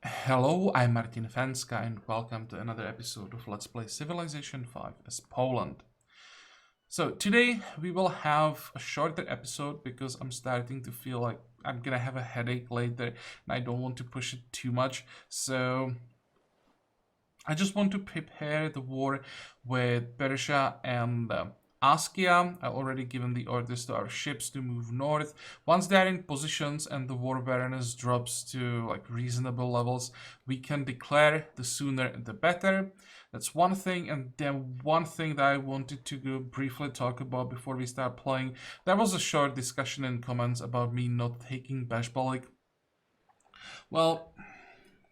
Hello, I'm Martin Fenska and welcome to another episode of Let's Play Civilization 5 as Poland. So today we will have a shorter episode because I'm starting to feel like I'm gonna have a headache later and I don't want to push it too much. So I just want to prepare the war with Persia and Askia. I've already given the orders to our ships to move north. Once they're in positions and the war awareness drops to like reasonable levels, we can declare. The sooner the better. That's one thing. And then one thing that I wanted to briefly talk about before we start playing. There was a short discussion in comments about me not taking Bashbalik. Well,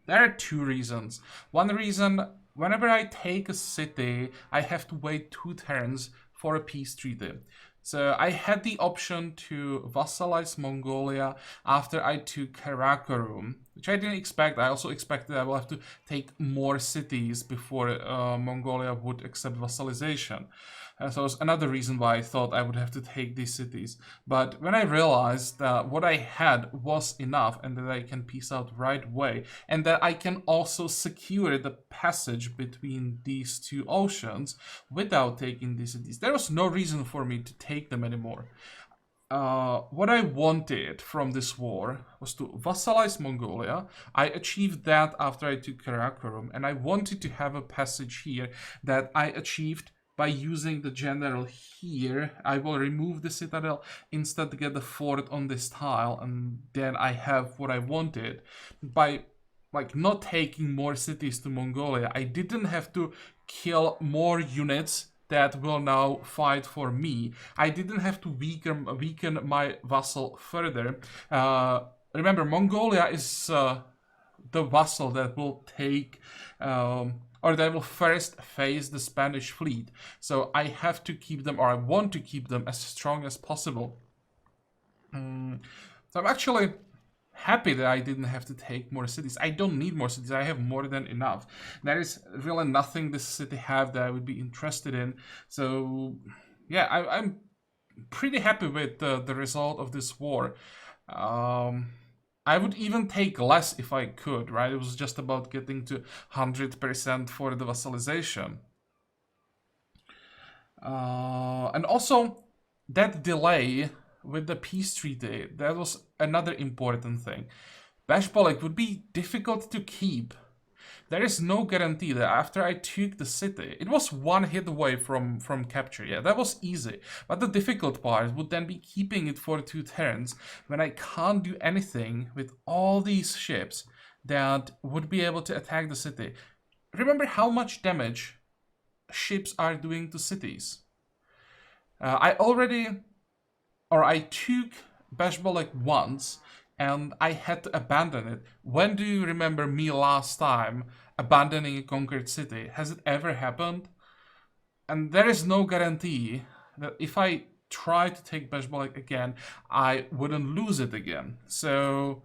there are two reasons. One reason, whenever I take a city, I have to wait 2 turns for a peace treaty. So I had the option to vassalize Mongolia after I took Karakorum, which I didn't expect. I also expected I will have to take more cities before Mongolia would accept vassalization. So it's another reason why I thought I would have to take these cities. But when I realized that what I had was enough and that I can peace out right away, and that I can also secure the passage between these two oceans without taking these cities, there was no reason for me to take them anymore. What I wanted from this war was to vassalize Mongolia. I achieved that after I took Karakorum, and I wanted to have a passage here that I achieved by using the general here. I will remove the citadel, instead get the fort on this tile, and then I have what I wanted. By not taking more cities to Mongolia, I didn't have to kill more units that will now fight for me. I didn't have to weaken my vassal further. Remember, Mongolia is the vassal that will take or they will first face the Spanish fleet. So I have to keep them, or I want to keep them as strong as possible. So I'm actually happy that I didn't have to take more cities. I don't need more cities. I have more than enough. There is really nothing this city have that I would be interested in. So yeah, I'm pretty happy with the result of this war. I would even take less if I could, right? It was just about getting to 100% for the vassalization. And also, that delay with the peace treaty, that was another important thing. Bashbolek would be difficult to keep. There is no guarantee that after I took the city, it was one hit away from capture. Yeah, that was easy. But the difficult part would then be keeping it for 2 turns when I can't do anything with all these ships that would be able to attack the city. Remember how much damage ships are doing to cities. I took Bashbolek once and I had to abandon it. When do you remember me last time abandoning a conquered city? Has it ever happened? And there is no guarantee that if I try to take Bashbolek again, I wouldn't lose it again. So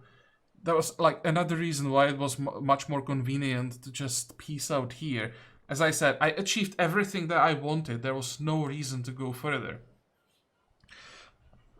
that was like another reason why it was much more convenient to just peace out here. As I said, I achieved everything that I wanted. There was no reason to go further.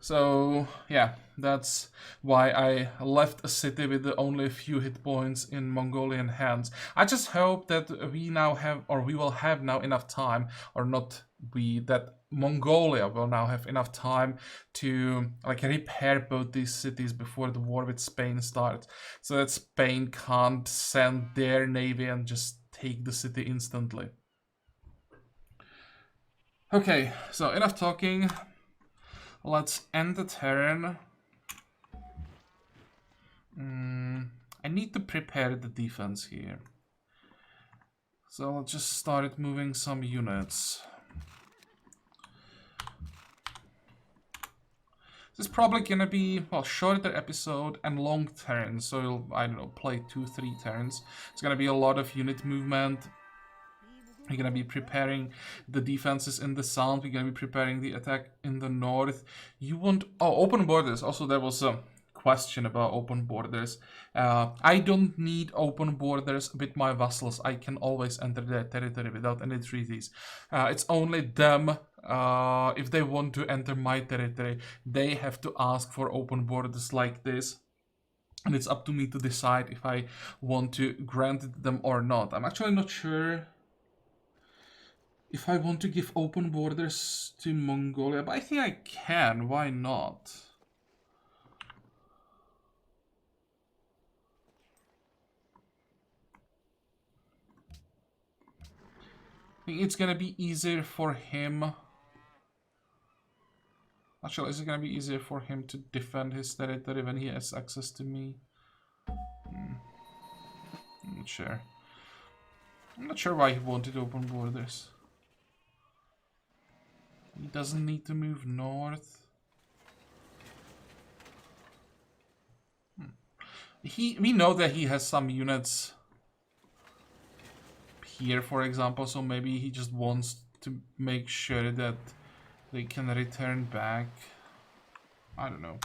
So yeah, that's why I left a city with only a few hit points in Mongolian hands. I just hope that we now have, or we will have now enough time, or not we, that Mongolia will now have enough time to like repair both these cities before the war with Spain starts, so that Spain can't send their navy and just take the city instantly. Okay, so enough talking. Let's end the turn. I need to prepare the defense here. So I'll just start moving some units. This is probably gonna be, well, shorter episode and long turns. So you'll, I don't know, play 2-3 turns. It's gonna be a lot of unit movement. We're gonna be preparing the defenses in the south. We're gonna be preparing the attack in the north. You want open borders. Also, there was a question about open borders. I don't need open borders with my vassals. I can always enter their territory without any treaties. It's only them. If they want to enter my territory, they have to ask for open borders like this. And it's up to me to decide if I want to grant it them or not. I'm actually not sure if I want to give open borders to Mongolia, but I think I can. Why not? I think it's gonna be easier for him. Actually, is it gonna be easier for him to defend his territory when he has access to me? I'm not sure. I'm not sure why he wanted open borders. He doesn't need to move north. We know that he has some units here, for example, so maybe he just wants to make sure that they can return back. I don't know.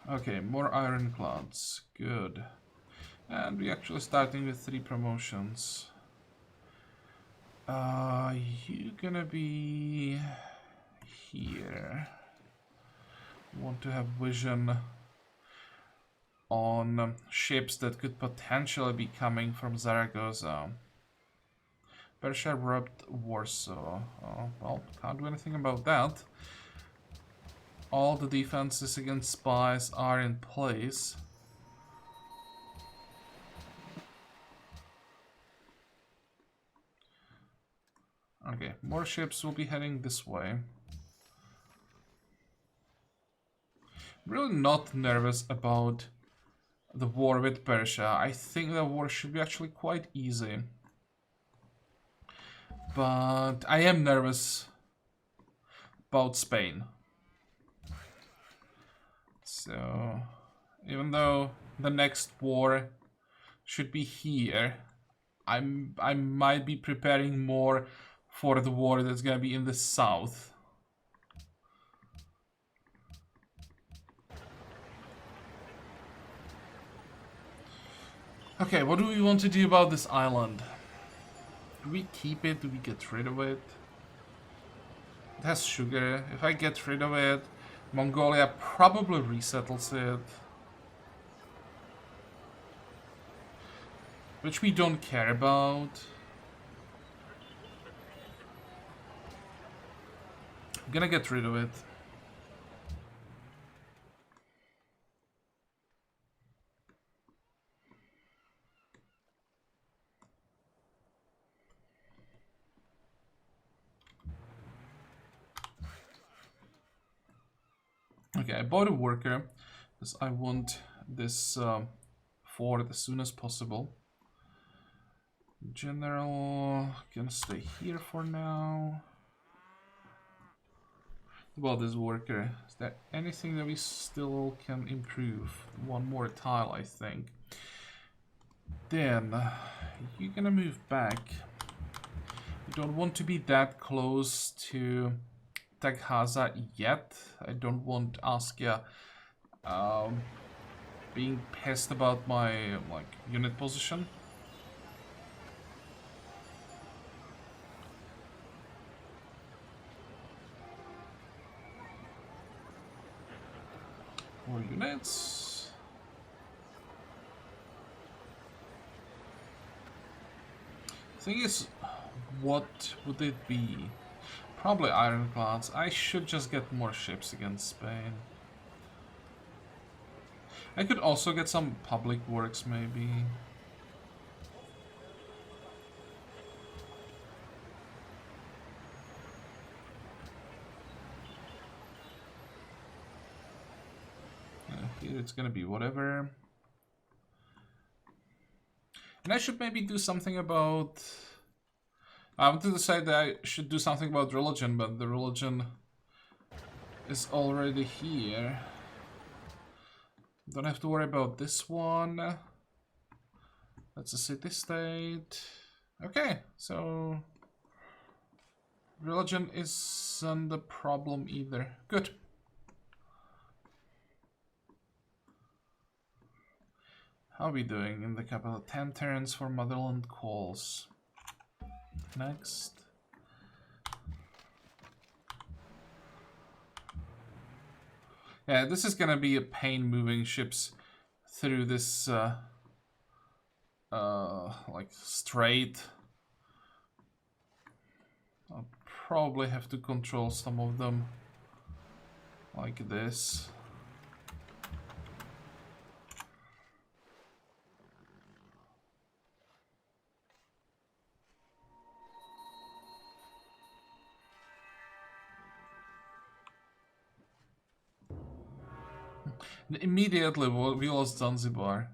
Okay, more ironclads. Good. And we're actually starting with 3 promotions. You gonna be here. Want to have vision on ships that could potentially be coming from Zaragoza. Persia robbed Warsaw. Oh, well, can't do anything about that. All the defenses against spies are in place. Okay, more ships will be heading this way. Really not nervous about the war with Persia. I think the war should be actually quite easy. But I am nervous about Spain. So, even though the next war should be here, I might be preparing more for the war that's gonna be in the south. Okay, what do we want to do about this island? Do we keep it? Do we get rid of it? It has sugar. If I get rid of it, Mongolia probably resettles it. Which we don't care about. I'm gonna get rid of it. Okay, I bought a worker because I want this fort as soon as possible. General, gonna stay here for now. Well, this worker, is there anything that we still can improve? One more tile, I think. Then, you're gonna move back. You don't want to be that close to Taghaza yet. I don't want Askia being pissed about my unit position. More units. Thing is, what would it be? Probably ironclads. I should just get more ships against Spain. I could also get some public works, maybe. Here it's gonna be whatever. And I should maybe do something about... I want to decide that I should do something about religion, but the religion is already here. Don't have to worry about this one. That's a city-state. Okay, so... religion isn't a problem either. Good. How are we doing in the capital? 10 turns for motherland calls. Next. Yeah, this is gonna be a pain moving ships through this like strait. I'll probably have to control some of them like this. Immediately we lost Zanzibar.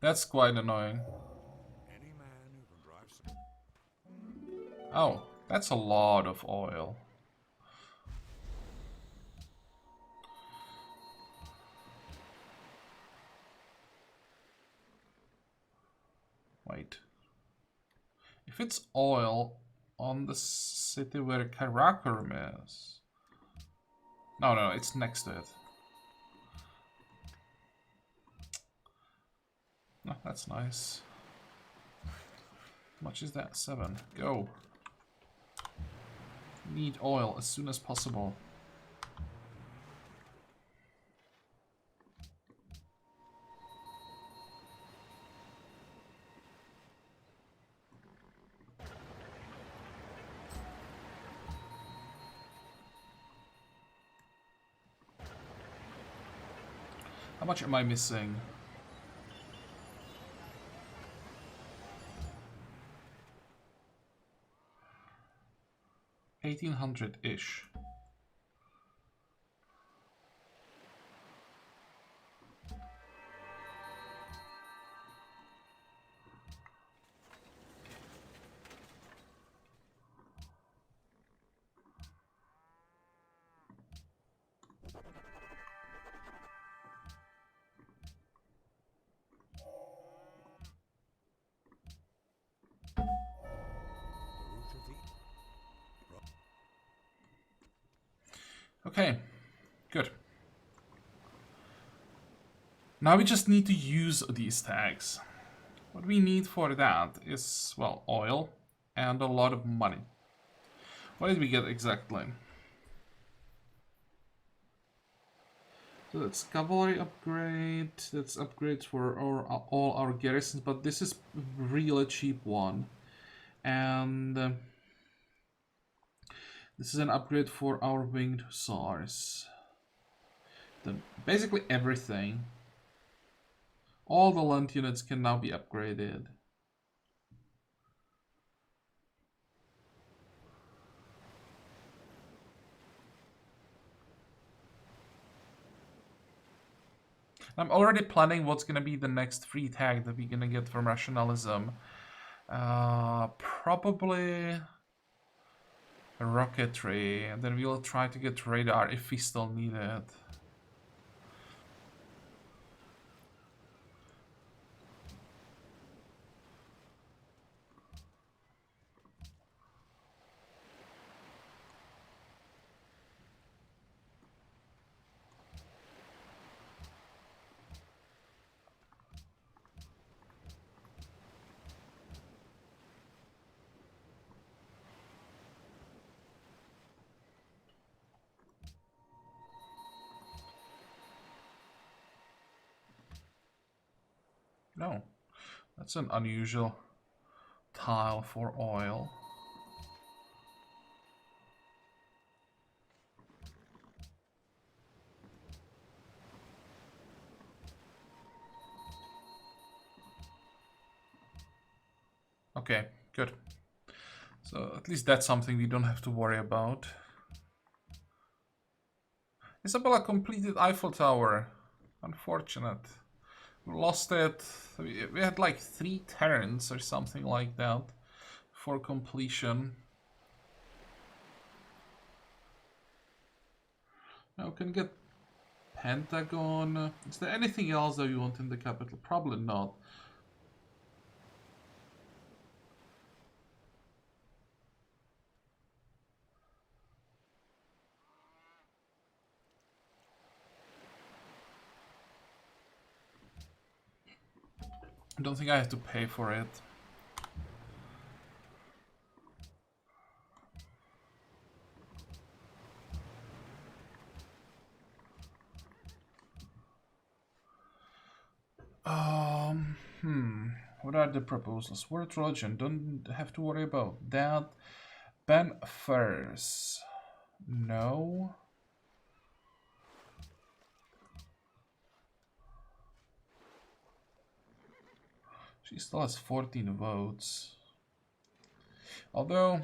That's quite annoying. Oh, that's a lot of oil. Wait. If it's oil on the city where Karakorum is... No, it's next to it. Oh, that's nice. How much is that? 7. Go. Need oil as soon as possible. How much am I missing? 1800-ish. Okay, good. Now we just need to use these tags. What we need for that is, well, oil and a lot of money. What did we get exactly? So that's cavalry upgrade, that's upgrades for all our garrisons, but this is really cheap one. And this is an upgrade for our winged hussars. Then basically everything. All the land units can now be upgraded. I'm already planning what's gonna be the next free tag that we're gonna get from rationalism. Probably rocketry, and then we'll try to get radar if we still need it. No, that's an unusual tile for oil. Okay, good. So at least that's something we don't have to worry about. Isabella completed Eiffel Tower. Unfortunate. We lost it. We had like 3 turns or something like that for completion. Now we can get Pentagon. Is there anything else that you want in the capital? Probably not. I don't think I have to pay for it. What are the proposals? World religion, don't have to worry about that. Ban furs. No. She still has 14 votes. Although,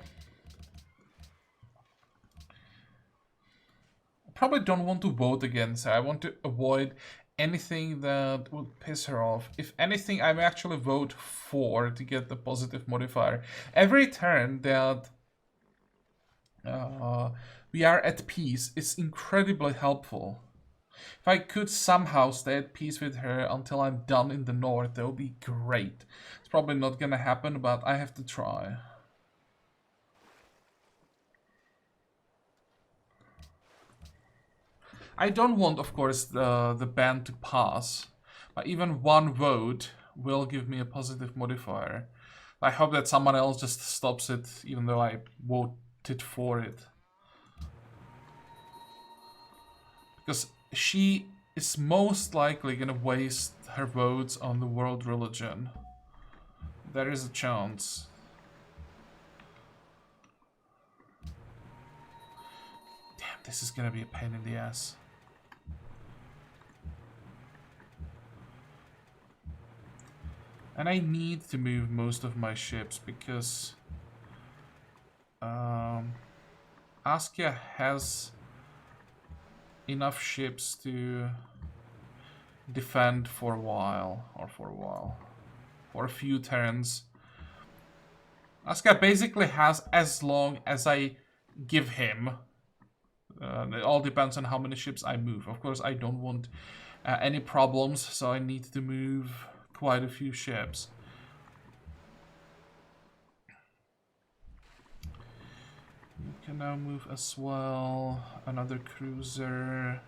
I probably don't want to vote against her. I want to avoid anything that would piss her off. If anything, I may actually vote for to get the positive modifier. Every turn that we are at peace is incredibly helpful. If I could somehow stay at peace with her until I'm done in the north, that would be great. It's probably not gonna happen, but I have to try. I don't want, of course, the ban to pass, but even one vote will give me a positive modifier. I hope that someone else just stops it, even though I voted for it. Because she is most likely gonna waste her votes on the world religion. There is a chance. Damn, this is gonna be a pain in the ass. And I need to move most of my ships because Askia has enough ships to defend for a while, for a few turns. Askia basically has as long as I give him. It all depends on how many ships I move. Of course, I don't want any problems, so I need to move quite a few ships. You can now move as well. Another cruiser.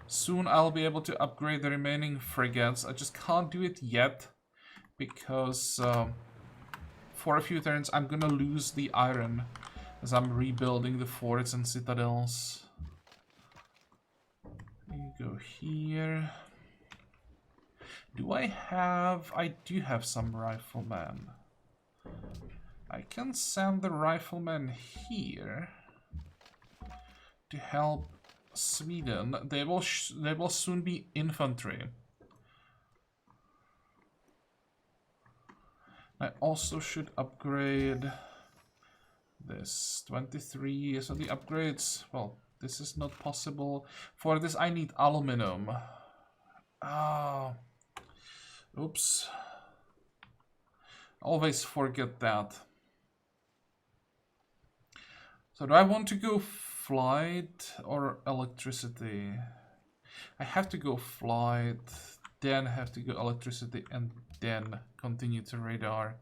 Soon I'll be able to upgrade the remaining frigates. I just can't do it yet because for a few turns I'm gonna lose the iron as I'm rebuilding the forts and citadels. You go here. Do I have... I do have some riflemen. I can send the riflemen here to help Sweden. They will soon be infantry. I also should upgrade this 23. So the upgrades, well, this is not possible. For this I need aluminum. Ah, oops. Always forget that. So do I want to go flight or electricity? I have to go flight, then have to go electricity, and then continue to radar.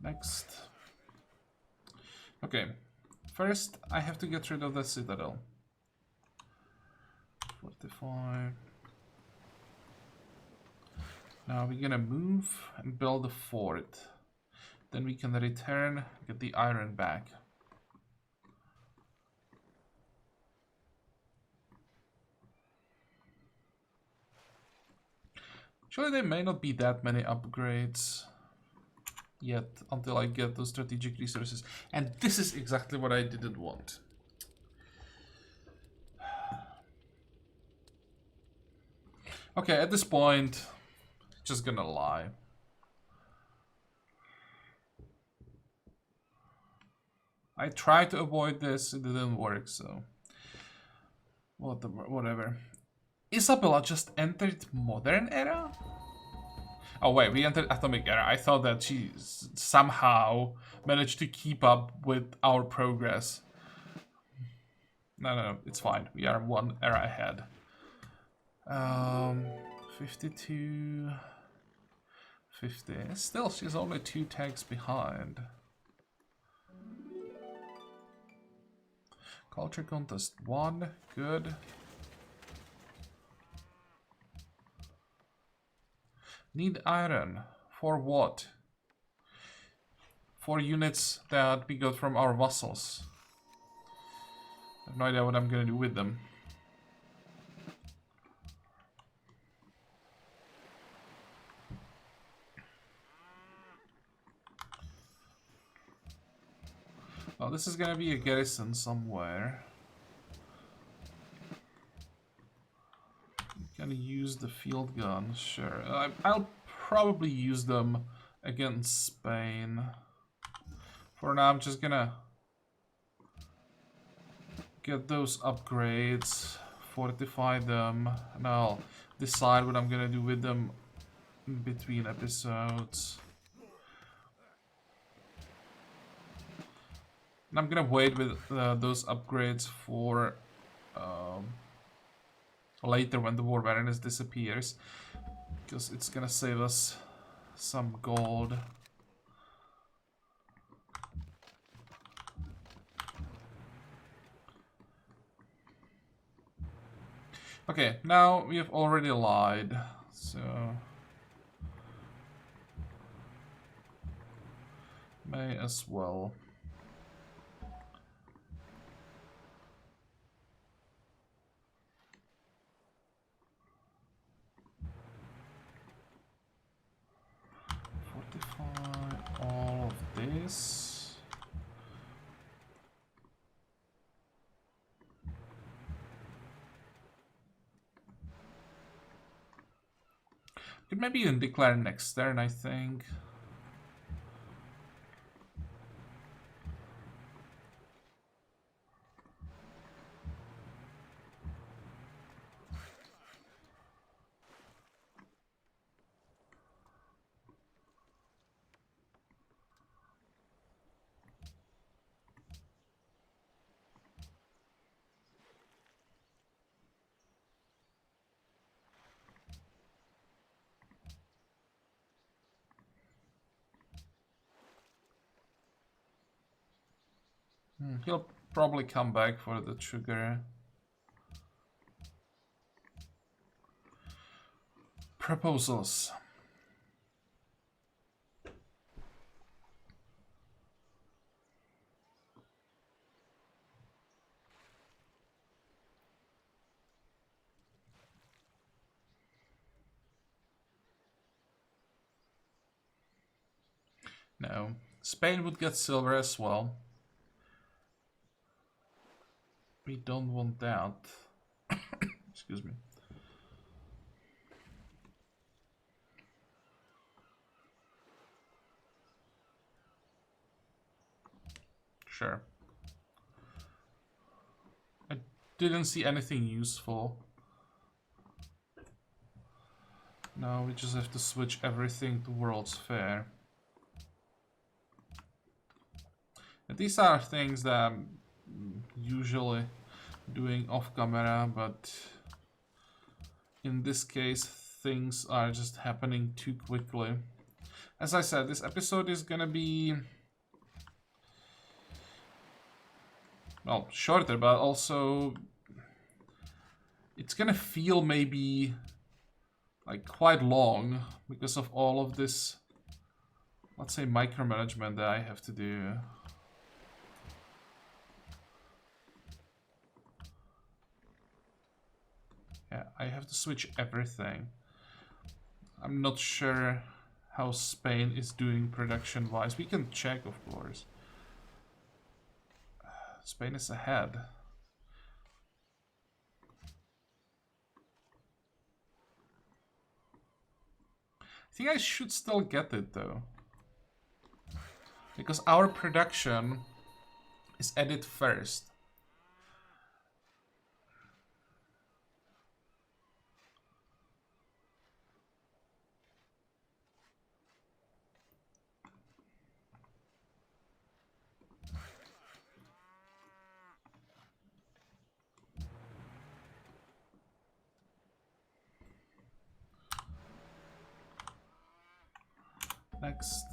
Next. Okay. First, I have to get rid of the citadel. 45. Now we're gonna move and build a fort. Then we can return, get the iron back. Actually, there may not be that many upgrades yet until I get those strategic resources. And this is exactly what I didn't want. Okay, at this point, just gonna lie. I tried to avoid this, it didn't work, so whatever. Isabella just entered modern era? Oh wait, we entered atomic era. I thought that she somehow managed to keep up with our progress. No, it's fine. We are one era ahead. 52... 50. Still, she's only 2 tags behind. Culture contest 1, good. Need iron. For what? For units that we got from our vassals. have no idea what I'm gonna do with them. Well, this is gonna be a garrison somewhere. Gonna use the field gun, sure. I'll probably use them against Spain. For now, I'm just gonna get those upgrades, fortify them, and I'll decide what I'm gonna do with them in between episodes. And I'm gonna wait with those upgrades for later when the war awareness disappears, because it's gonna save us some gold. Okay, now we have already lied, so may as well. Fortify all of this. Could maybe even declare next turn, I think. He'll probably come back for the trigger. Proposals. No. Spain would get silver as well. We don't want that. Excuse me. Sure. I didn't see anything useful. Now we just have to switch everything to World's Fair. And these are things that I'm usually doing off camera, but in this case things are just happening too quickly. As I said, this episode is gonna be, well, shorter, but also it's gonna feel maybe like quite long because of all of this, let's say, micromanagement that I have to do. Yeah, I have to switch everything. I'm not sure how Spain is doing production-wise. We can check, of course. Spain is ahead. I think I should still get it, though. Because our production is added first. Next.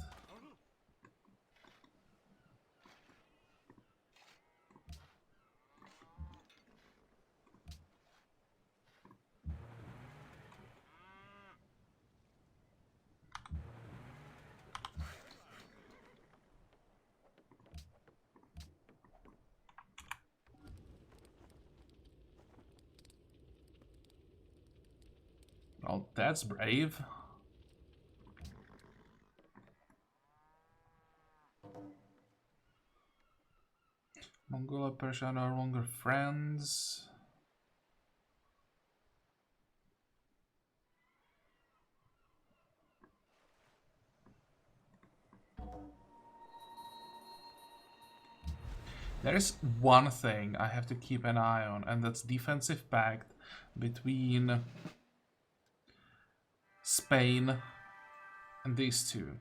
Well, that's brave. Mongolia, Persia are no longer friends. There is one thing I have to keep an eye on, and that's defensive pact between Spain and these two.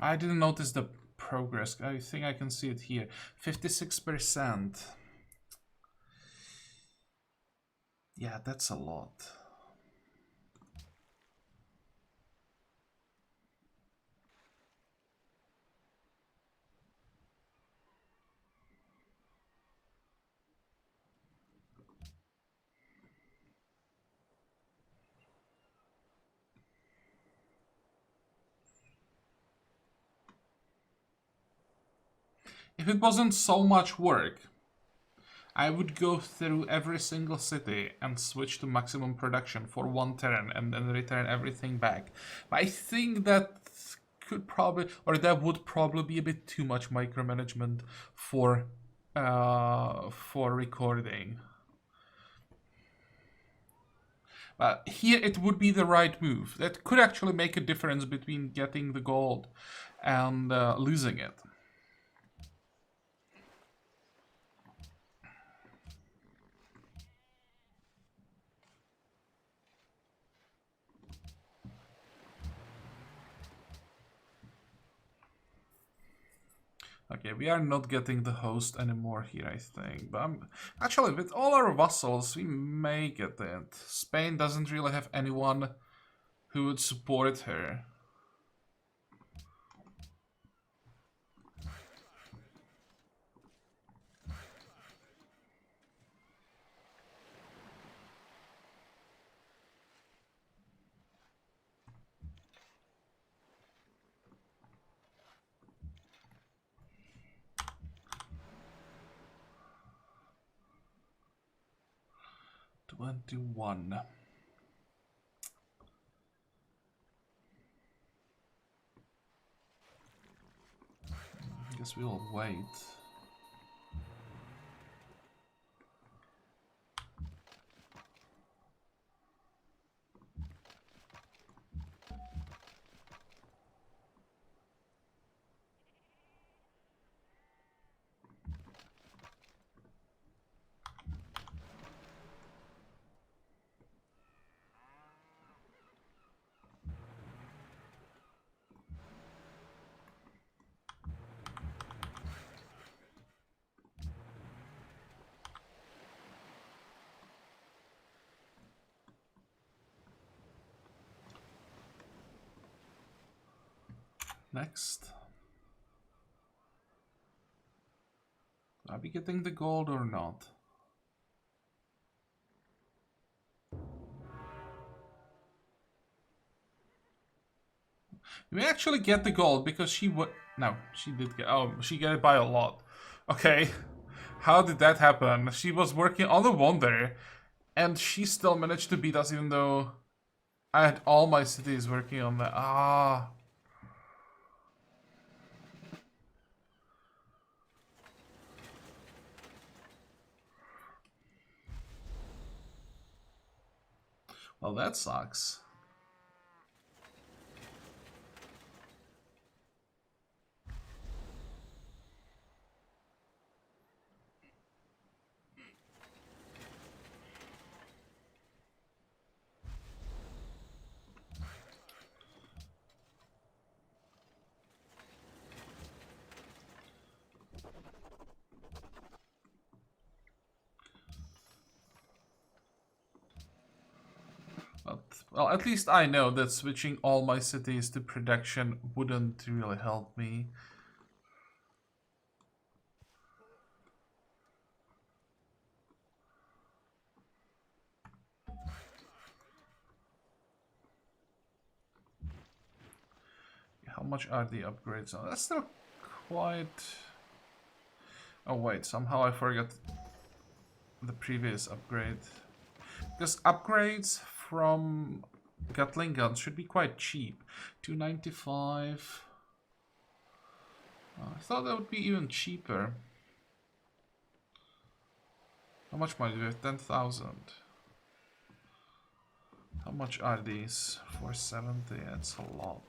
I didn't notice the progress. I think I can see it here. 56%. Yeah, that's a lot. If it wasn't so much work, I would go through every single city and switch to maximum production for one turn and then return everything back. But I think that could probably, or that would probably be a bit too much micromanagement for recording. But here it would be the right move. That could actually make a difference between getting the gold and losing it. Okay, we are not getting the host anymore here, I think. But actually, with all our vassals, we may get it. Spain doesn't really have anyone who would support her. $21. I guess we'll wait. Next. Are we getting the gold or not? We actually get the gold because she would. No, she did get. Oh, she got it by a lot. Okay. How did that happen? She was working on the Wonder and she still managed to beat us even though I had all my cities working on that. Ah. Well, that sucks. Well, at least I know that switching all my cities to production wouldn't really help me. How much are the upgrades on? That's still quite... Oh wait, somehow I forgot the previous upgrade. Because upgrades from Gatling guns should be quite cheap. 295. I thought that would be even cheaper. How much money do we have? 10,000. How much are these? 470. That's a lot.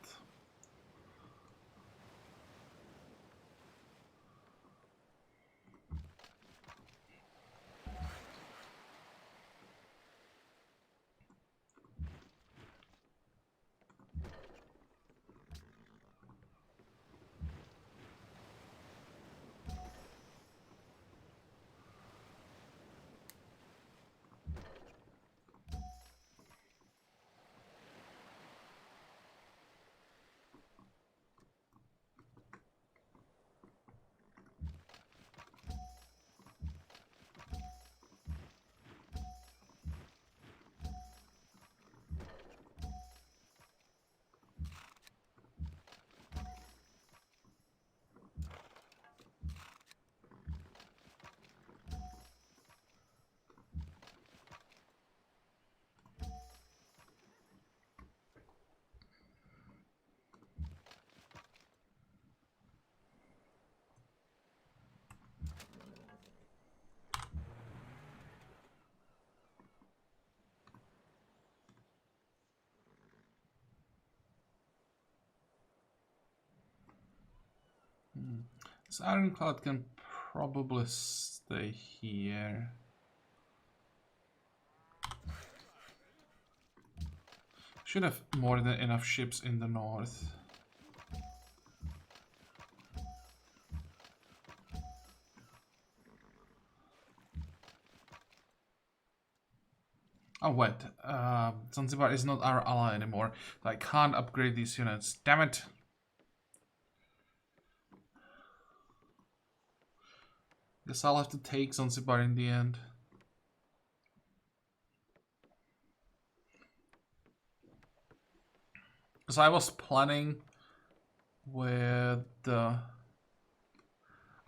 This ironclad can probably stay here. Should have more than enough ships in the north. Oh wait, Zanzibar is not our ally anymore. I can't upgrade these units. Damn it! Guess I'll have to take Zanzibar in the end. Because I was planning with the...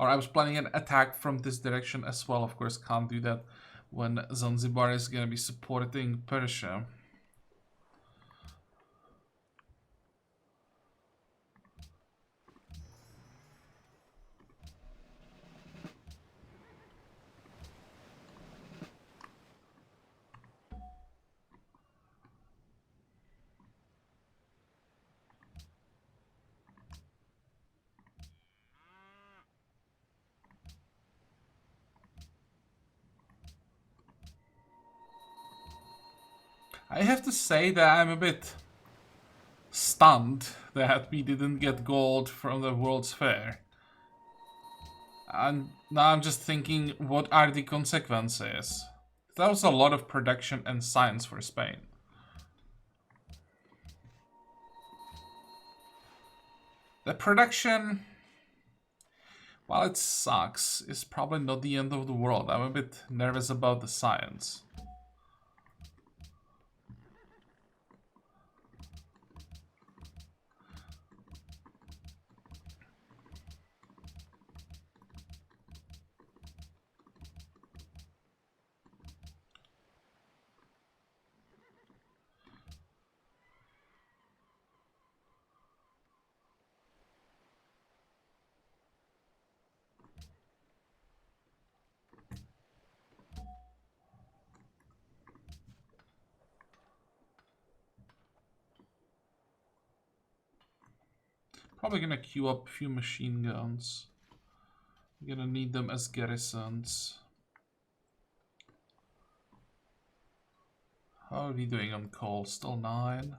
Or I was planning an attack from this direction as well. Of course, can't do that when Zanzibar is going to be supporting Persia. I have to say that I'm a bit stunned that we didn't get gold from the World's Fair. And now I'm just thinking, what are the consequences? That was a lot of production and science for Spain. The production, while it sucks, is probably not the end of the world. I'm a bit nervous about the science. Probably gonna queue up a few machine guns. I'm gonna need them as garrisons. How are we doing on coal? Still 9.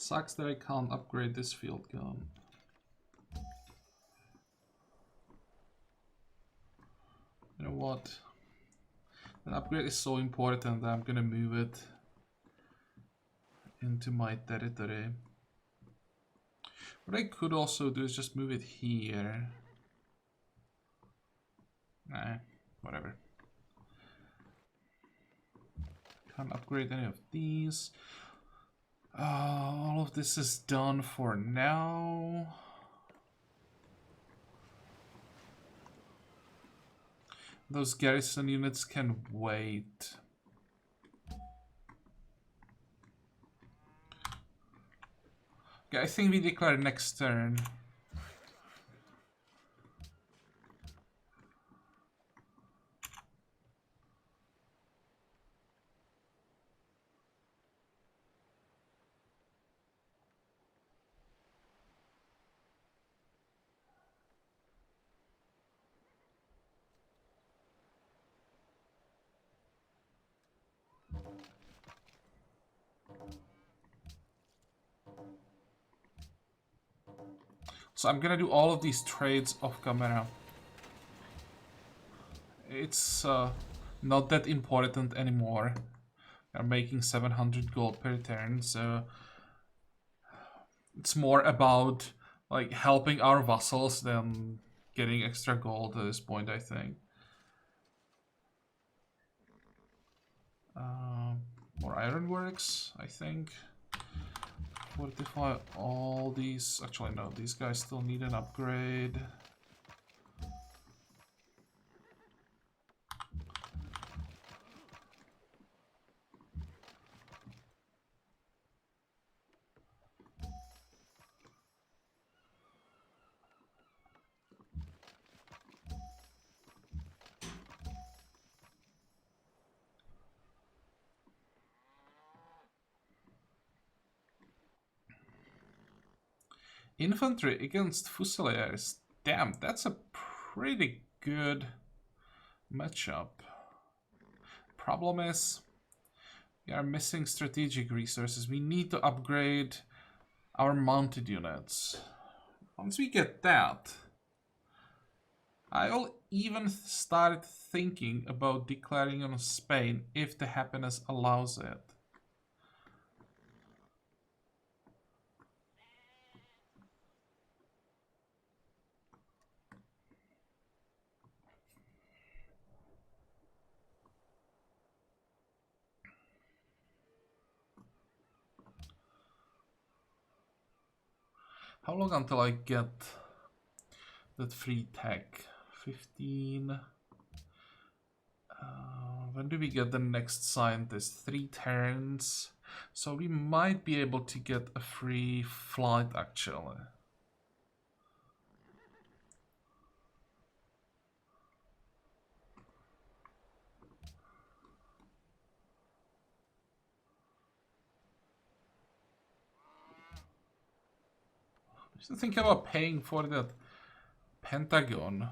Sucks that I can't upgrade this field gun. You know what? An upgrade is so important that I'm gonna move it into my territory. What I could also do is just move it here. Nah, whatever. Can't upgrade any of these. All of this is done for now. Those garrison units can wait. Okay, I think we declare next turn. So I'm gonna do all of these trades off camera. It's not that important anymore. We're making 700 gold per turn, so it's more about like helping our vassals than getting extra gold at this point, I think. More ironworks, I think. Fortify all these. Actually, no, these guys still need an upgrade. Infantry against Fusiliers. Damn, that's a pretty good matchup. Problem is, we are missing strategic resources. We need to upgrade our mounted units. Once we get that, I'll even start thinking about declaring on Spain if the happiness allows it. How long until I get that free tech? 15. When do we get the next scientist? 3 turns. So we might be able to get a free flight actually. I should think about paying for that Pentagon.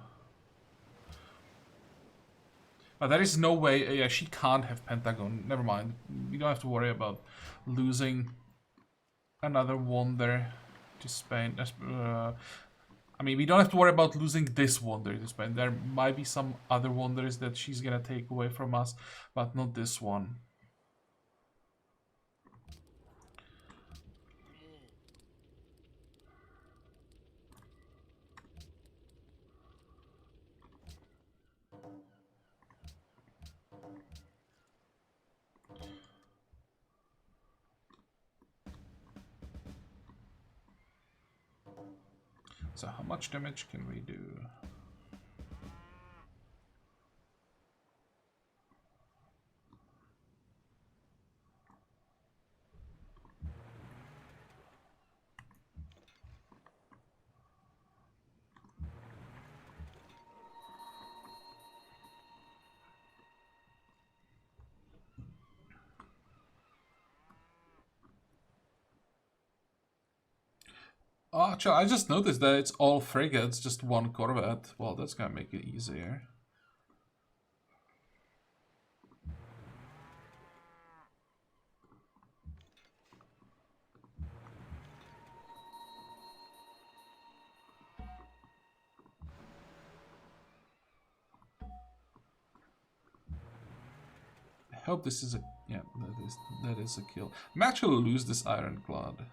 But there is no way, yeah, she can't have Pentagon. Never mind. We don't have to worry about losing another wonder to Spain. I mean, we don't have to worry about losing this wonder to Spain. There might be some other wonders that she's gonna take away from us, but not this one. So how much damage can we do? Oh, actually, I just noticed that it's all frigates, just one corvette. Well, that's gonna make it easier. hope this is a... Yeah, that is a kill. I might actually lose this Ironclad.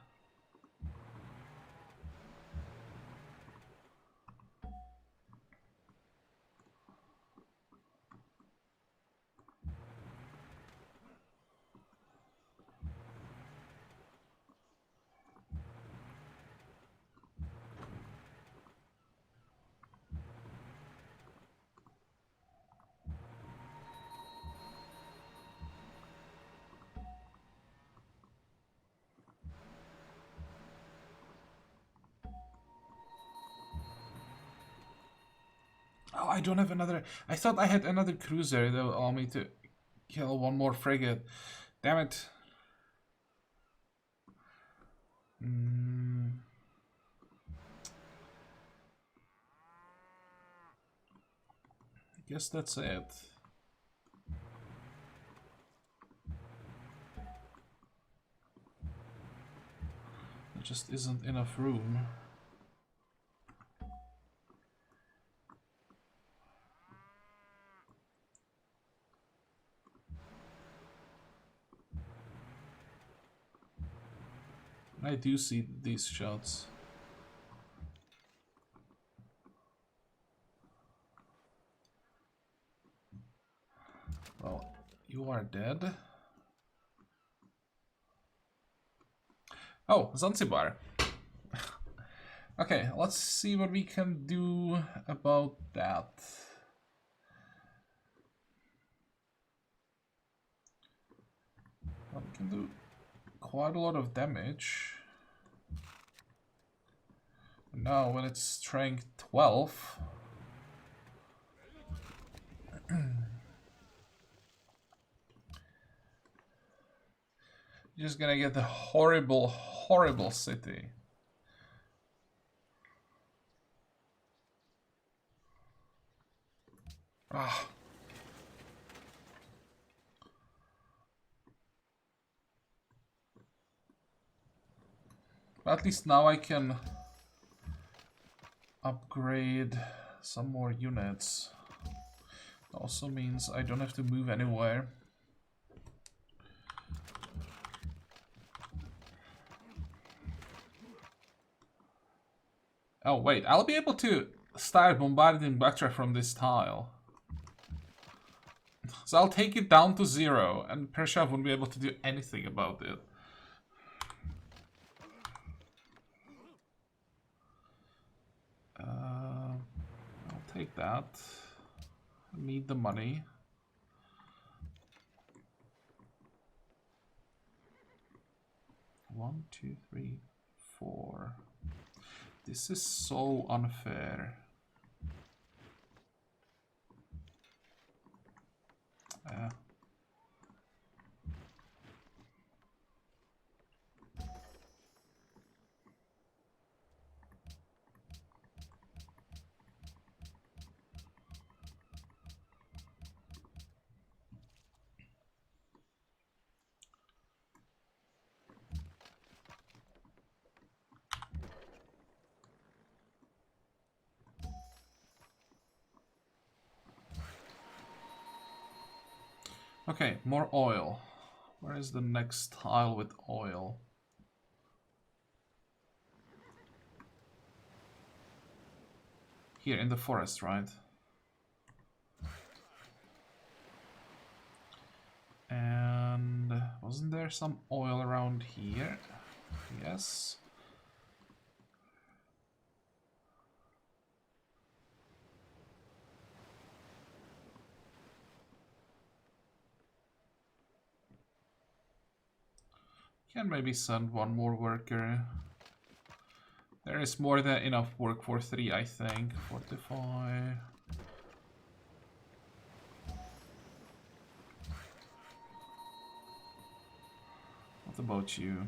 Oh, I don't have another... I thought I had another cruiser that would allow me to kill one more frigate. Damn it. I guess that's it. There just isn't enough room. I do see these shots. Well, you are dead. Oh, Zanzibar. Okay, let's see what we can do about that. Well, we can do quite a lot of damage. Now, when it's strength 12, you're just gonna get the horrible, horrible city. Ah. But at least now I can upgrade some more units. Also means I don't have to move anywhere. Oh wait, I'll be able to start bombarding Bactra from this tile. So I'll take it down to 0 and Persia won't be able to do anything about it. I'll take that. I need the money. One, two, three, four. This is so unfair. Okay, more oil. Where is the next tile with oil? Here in the forest, right? And wasn't there some oil around here? Yes. Can maybe send one more worker. There is more than enough work for 3, I think. Fortify. What about you?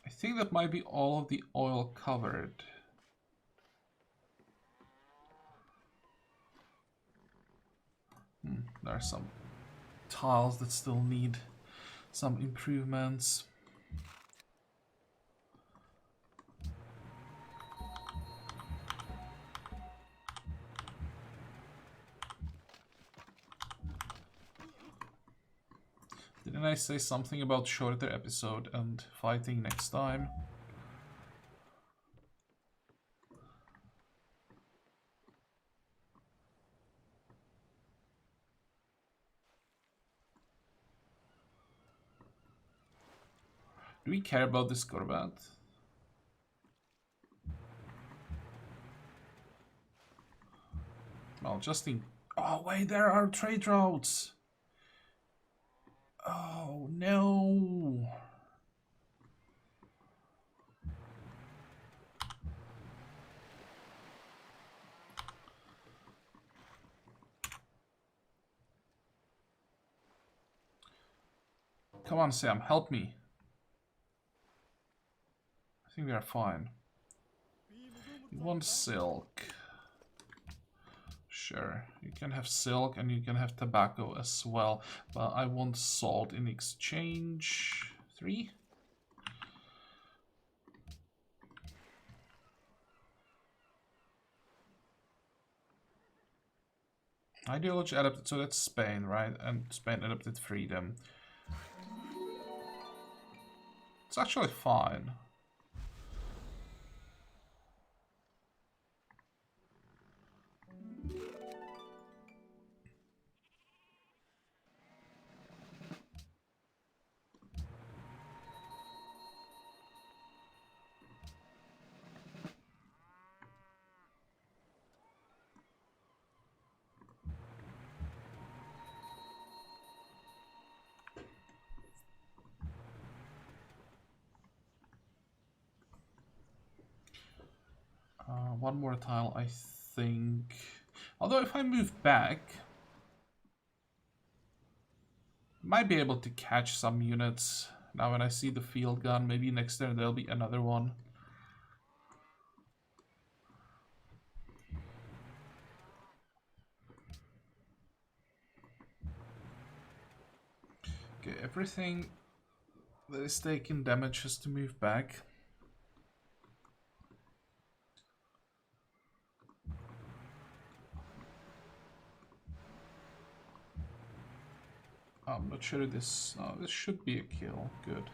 I think that might be all of the oil covered. There are some tiles that still need some improvements. Didn't I say something about shorter episode and fighting next time? Do we care about this Corvette? Well, just in... Oh, wait, there are trade routes! Oh, no! Come on, Sam, help me. I think we are fine. You want silk. Sure, you can have silk and you can have tobacco as well. But I want salt in exchange. 3? Ideology adapted, so that's Spain, right? And Spain adapted freedom. It's actually fine. One more tile, I think. Although if I move back, might be able to catch some units. Now when I see the field gun, maybe next turn there'll be another one. Okay, everything that is taking damage has to move back. I'm not sure this... Oh, this should be a kill. Good.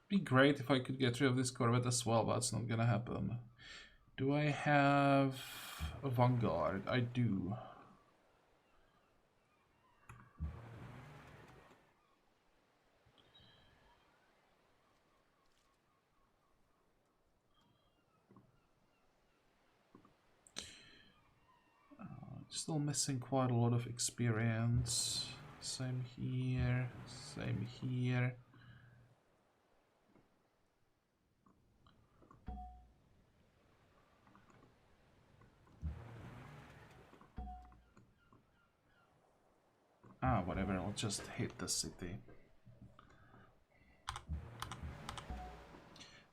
Be great if I could get rid of this Corvette as well, but it's not gonna happen. Do I have a Vanguard? I do. Still missing quite a lot of experience. Same here, same here. Ah, whatever, I'll just hit the city.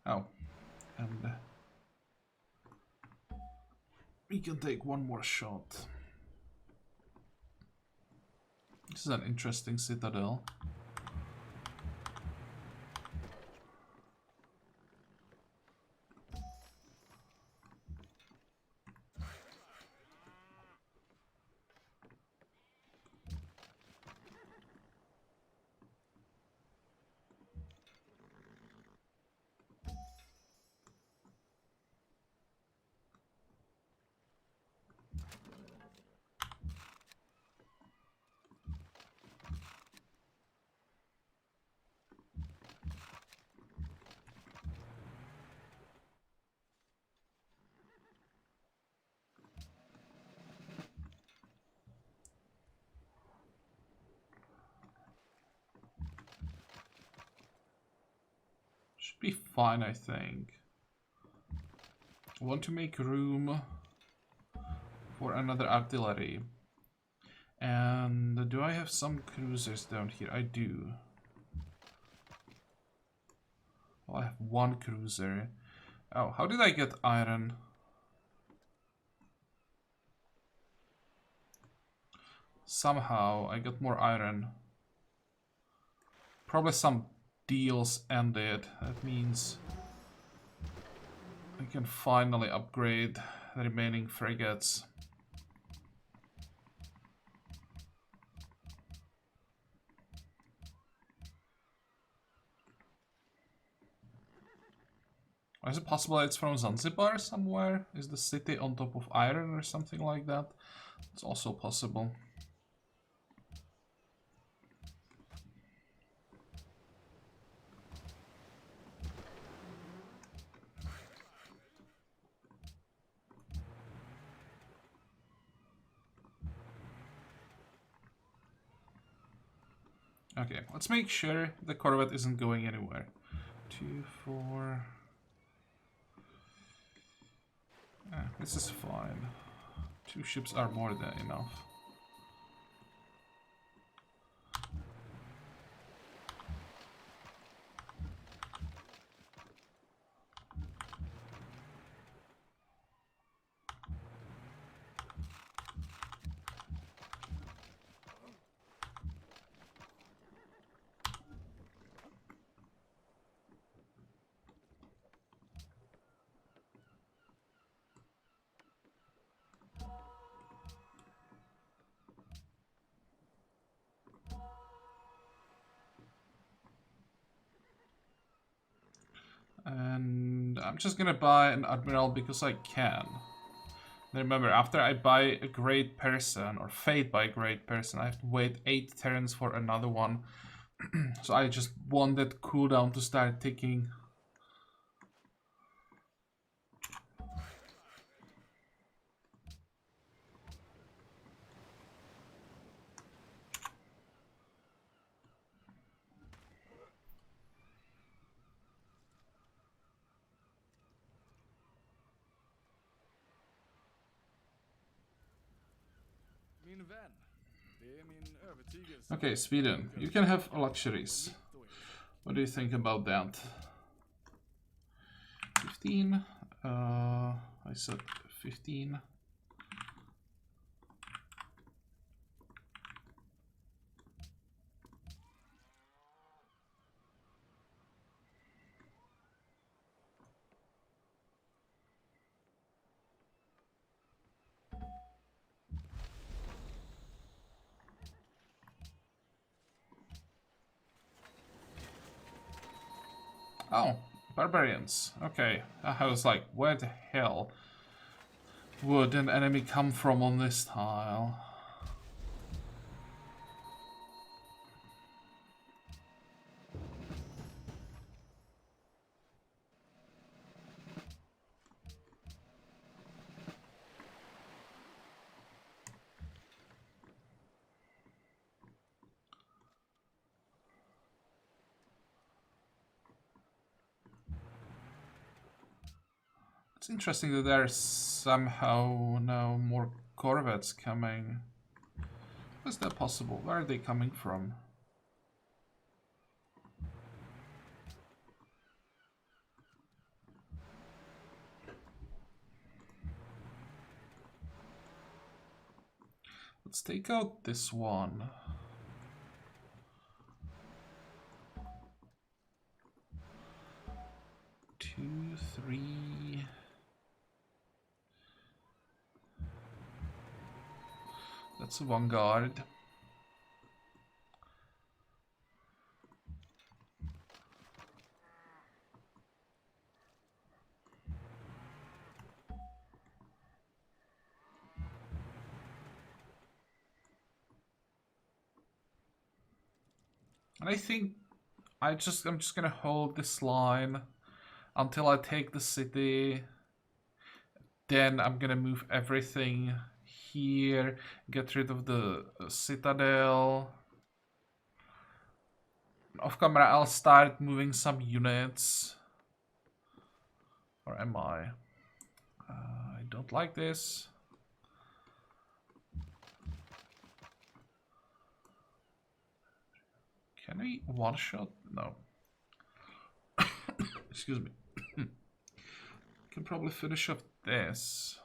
Oh, and we can take one more shot. This is an interesting citadel. Should be fine, I think. I want to make room for another artillery. And do I have some cruisers down here? I do. Well, I have one cruiser. Oh, how did I get iron? Somehow I got more iron. Probably some deals ended. That means I can finally upgrade the remaining frigates. Is it possible it's from Zanzibar somewhere? Is the city on top of iron or something like that? It's also possible. Okay, let's make sure the corvette isn't going anywhere. 2, 4... this is fine. 2 ships are more than enough. And I'm just gonna buy an admiral because I can. Remember, after I buy a great person, or fate by a great person, I have to wait 8 turns for another one. So I just want that cooldown to start ticking. Okay, Sweden, you can have luxuries. What do you think about that? 15. I said 15. Oh, barbarians. Okay, I was like, where the hell would an enemy come from on this tile? It's interesting that there's somehow now more corvettes coming. How is that possible? Where are they coming from? Let's take out this one. Two, 3... That's a vanguard. And I think I'm just gonna hold this line until I take the city. Then I'm gonna move everything here, get rid of the citadel. Off camera, I'll start moving some units. Or am I? I don't like this. Can we one shot? No. Excuse me. Can probably finish off this.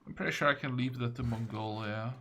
I'm pretty sure I can leave that to Mongolia.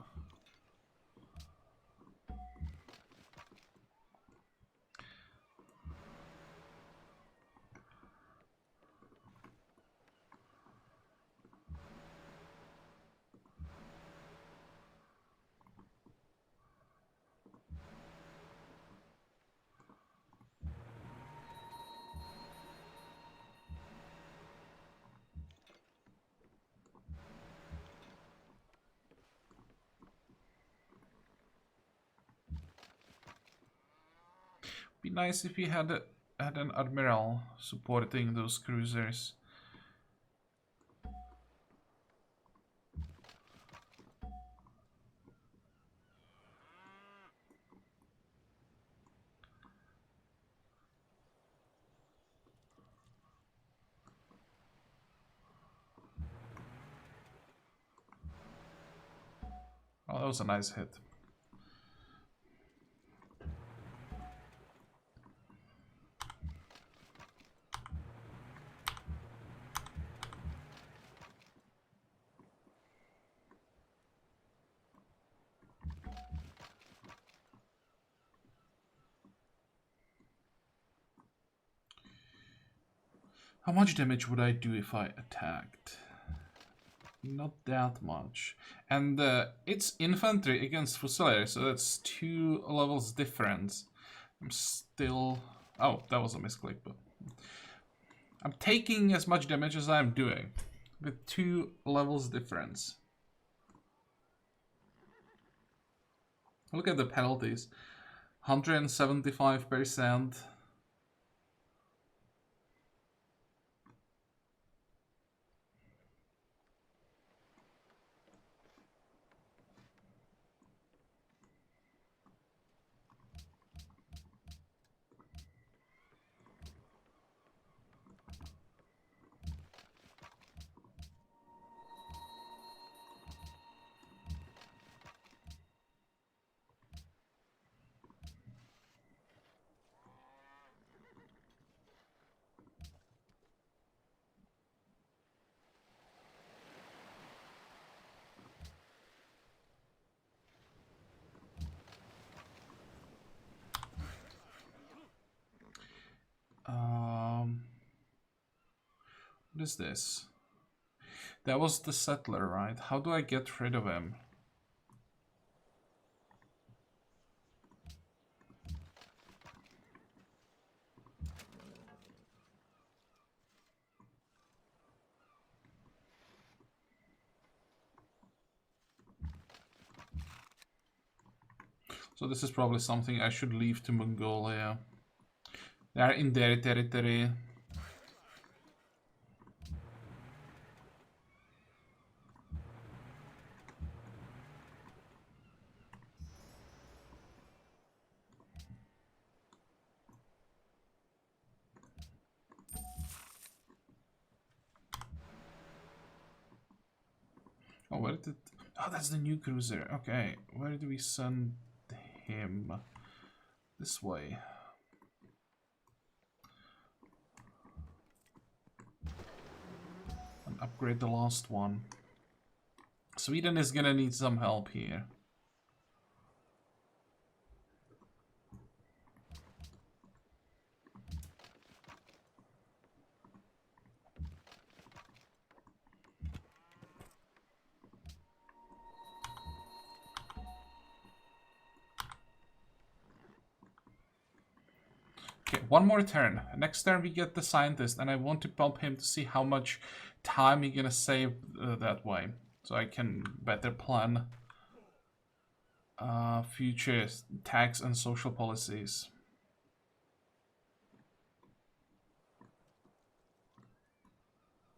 Be nice if we had an admiral supporting those cruisers. Oh, that was a nice hit. How much damage would I do if I attacked? Not that much. And it's infantry against fusiliers, so that's 2 levels difference. I'm still... Oh, that was a misclick, but... I'm taking as much damage as I'm doing, with 2 levels difference. Look at the penalties. 175%. What is this? That was the settler, right? How do I get rid of him? So this is probably something I should leave to Mongolia. They are in their territory. Oh, where did it... Oh, that's the new cruiser. Okay, where do we send him? This way. And upgrade the last one. Sweden is gonna need some help here. Okay, one more turn. Next turn we get the scientist, and I want to pump him to see how much time he's gonna save that way, so I can better plan future tax and social policies.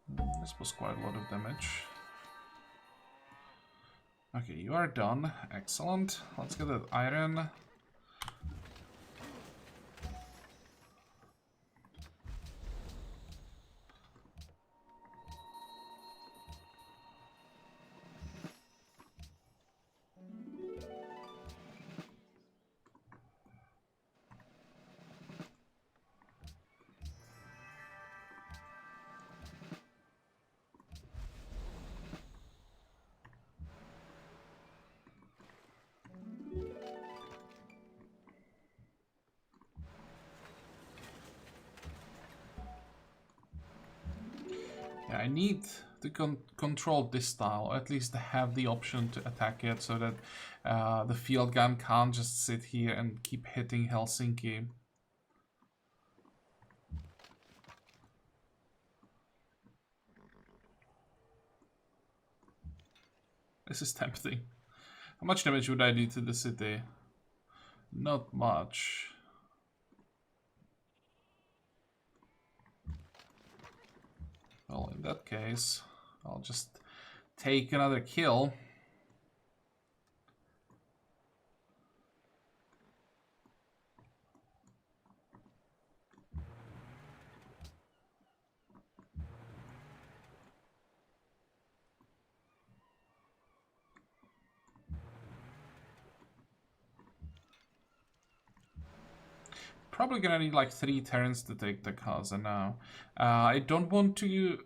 This was quite a lot of damage. Okay, you are done. Excellent. Let's get that iron. Yeah, I need to control this tile, or at least have the option to attack it, so that the field gun can't just sit here and keep hitting Helsinki. This is tempting. How much damage would I do to the city? Not much. Well, in that case, I'll just take another kill. Probably gonna need like 3 turns to take the Kaza now. I don't want to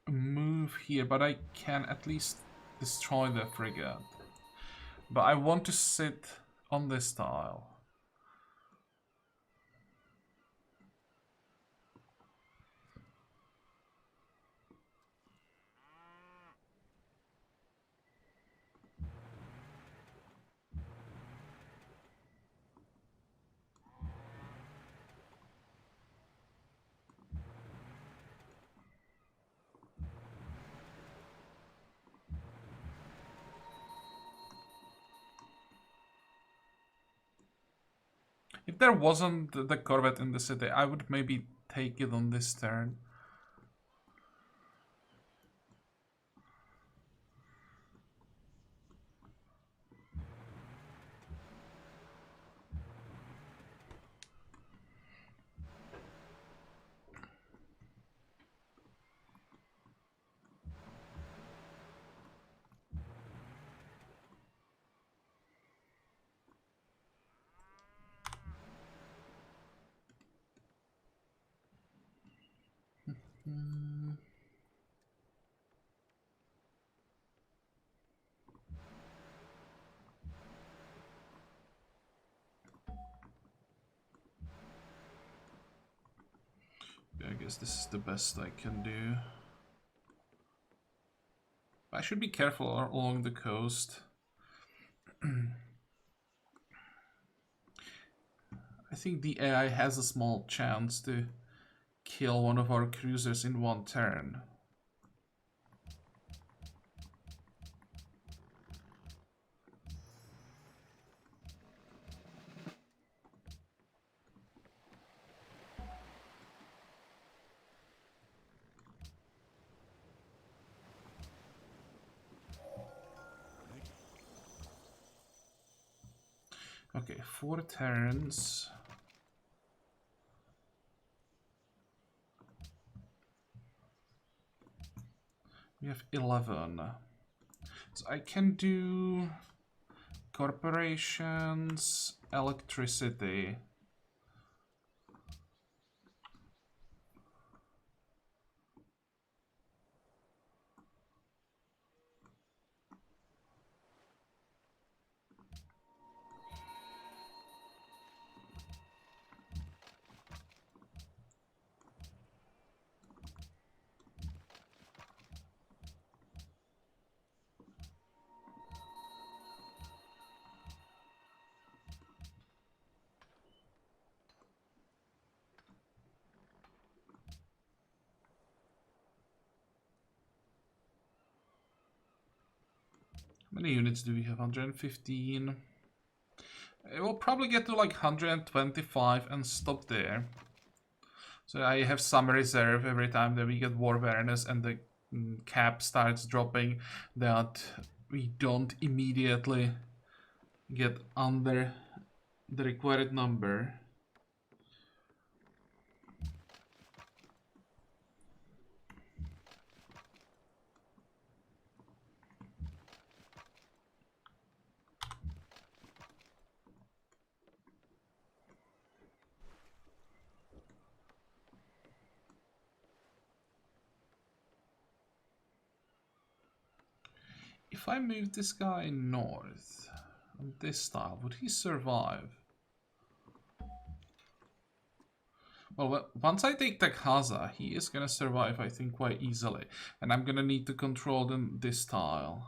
move here, but I can at least destroy the frigate. But I want to sit on this tile. If there wasn't the corvette in the city, I would maybe take it on this turn. I guess this is the best I can do. I should be careful along the coast. I think the AI has a small chance to kill one of our cruisers in one turn. Okay, 4 turns. We have 11. So I can do corporations, electricity. How many units do we have? 115. It will probably get to like 125 and stop there. So I have some reserve every time that we get war awareness and the cap starts dropping, that we don't immediately get under the required number. If I move this guy north on this tile, would he survive? Well, once I take Takhaza, he is gonna survive, I think, quite easily. And I'm gonna need to control this tile.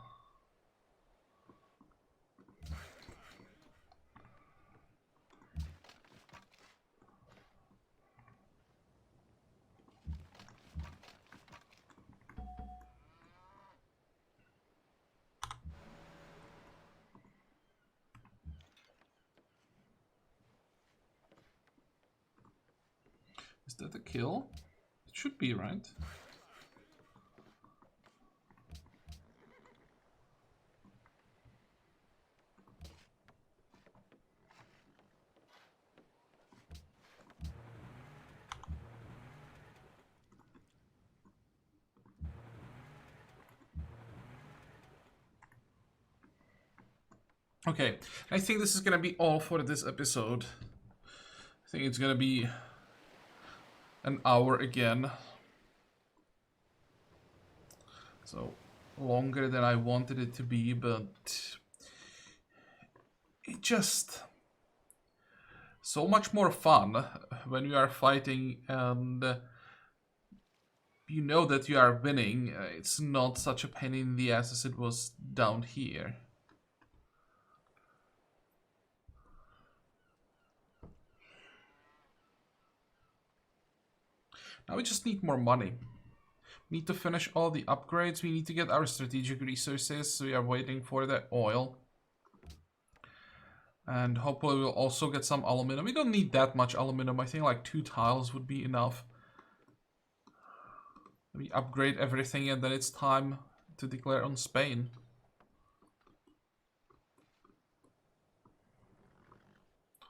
Is that a kill? It should be, right? Okay, I think this is gonna be all for this episode. I think it's gonna be an hour again. So, longer than I wanted it to be, but it just... so much more fun when you are fighting and you know that you are winning. It's not such a pain in the ass as it was down here. Now we just need more money. We need to finish all the upgrades. We need to get our strategic resources. So we are waiting for the oil. And hopefully we'll also get some aluminum. We don't need that much aluminum. I think like 2 tiles would be enough. We upgrade everything and then it's time to declare on Spain.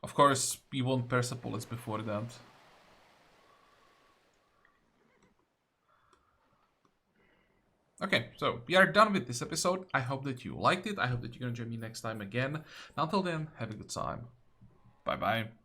Of course, we want Persepolis before that. Okay, so we are done with this episode. I hope that you liked it. I hope that you're gonna join me next time again. Until then, have a good time. Bye-bye.